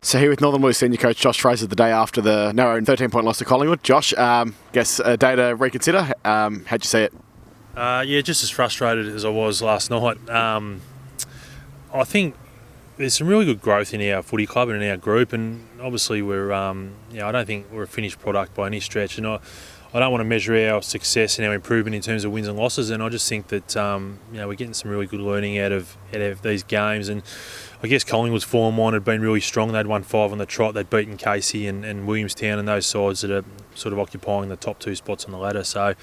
So here with Northern Blues senior coach Josh Fraser the day after the narrow 13-point loss to Collingwood. Josh, guess a day to reconsider. How'd you see it? Yeah, just as frustrated as I was last night. I think there's some really good growth in our footy club and in our group, and obviously we're, I don't think we're a finished product by any stretch, and I don't want to measure our success and our improvement in terms of wins and losses, and I just think that we're getting some really good learning out of these games. And I guess Collingwood's form line had been really strong. They'd won 5 on the trot. They'd beaten Casey and Williamstown and those sides that are sort of occupying the top 2 spots on the ladder. So it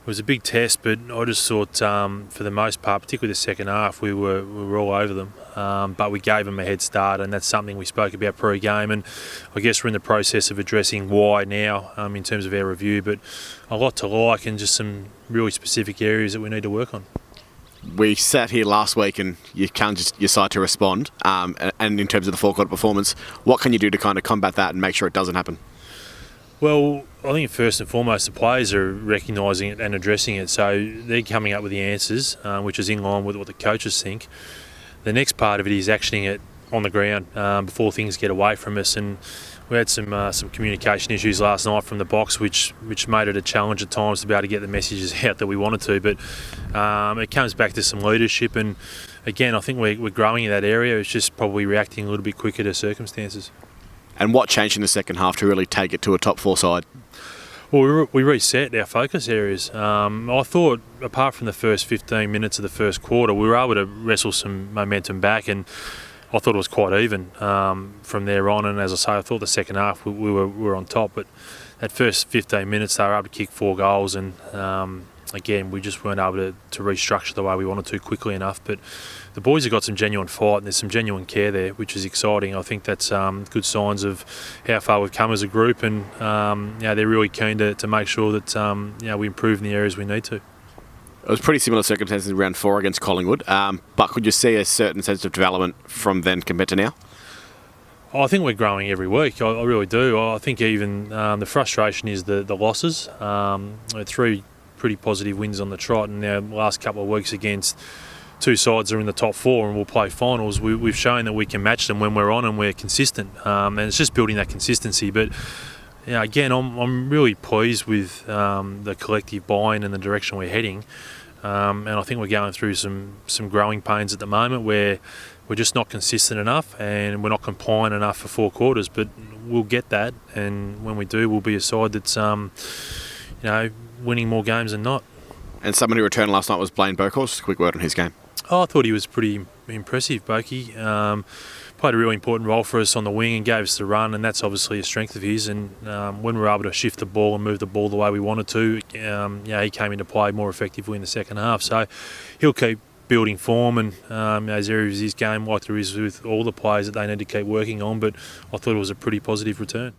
was a big test, but I just thought for the most part, particularly the second half, we were all over them. But we gave them a head start, and that's something we spoke about pre-game. And I guess we're in the process of addressing why now in terms of our review. But a lot to like, and just some really specific areas that we need to work on. We sat here last week and you can't just decide to respond. And in terms of the four-quarter performance, what can you do to kind of combat that and make sure it doesn't happen? Well, I think first and foremost the players are recognising it and addressing it, so they're coming up with the answers, which is in line with what the coaches think. The next part of it is actioning it on the ground before things get away from us, and we had some communication issues last night from the box, which made it a challenge at times to be able to get the messages out that we wanted to. But it comes back to some leadership, and again, I think we're growing in that area. It's just probably reacting a little bit quicker to circumstances. And what changed in the second half to really take it to a top 4 side? Well, we reset our focus areas. I thought, apart from the first 15 minutes of the first quarter, we were able to wrestle some momentum back, and I thought it was quite even from there on. And as I say, I thought the second half we were on top, but that first 15 minutes they were able to kick 4 goals, and again, we just weren't able to restructure the way we wanted to quickly enough. But the boys have got some genuine fight, and there's some genuine care there, which is exciting. I think that's good signs of how far we've come as a group, and they're really keen to make sure that we improve in the areas we need to. It was pretty similar circumstances in round 4 against Collingwood, but could you see a certain sense of development from then compared to now? I think we're growing every week. I really do. I think even the frustration is the losses. 3 pretty positive wins on the trot, and our last couple of weeks against 2 sides are in the top 4 and we'll play finals. We've shown that we can match them when we're on and we're consistent, and it's just building that consistency. But again, I'm really pleased with the collective buy-in and the direction we're heading, and I think we're going through some growing pains at the moment where we're just not consistent enough and we're not compliant enough for 4 quarters, but we'll get that, and when we do, we'll be a side that's winning more games than not. And someone who returned last night was Blaine Burkhorst. Quick word on his game. I thought he was pretty impressive, Bokey. Played a really important role for us on the wing and gave us the run, and that's obviously a strength of his. And when we were able to shift the ball and move the ball the way we wanted to, he came into play more effectively in the second half. So he'll keep building form, and as areas of his game, like there is with all the players that they need to keep working on. But I thought it was a pretty positive return.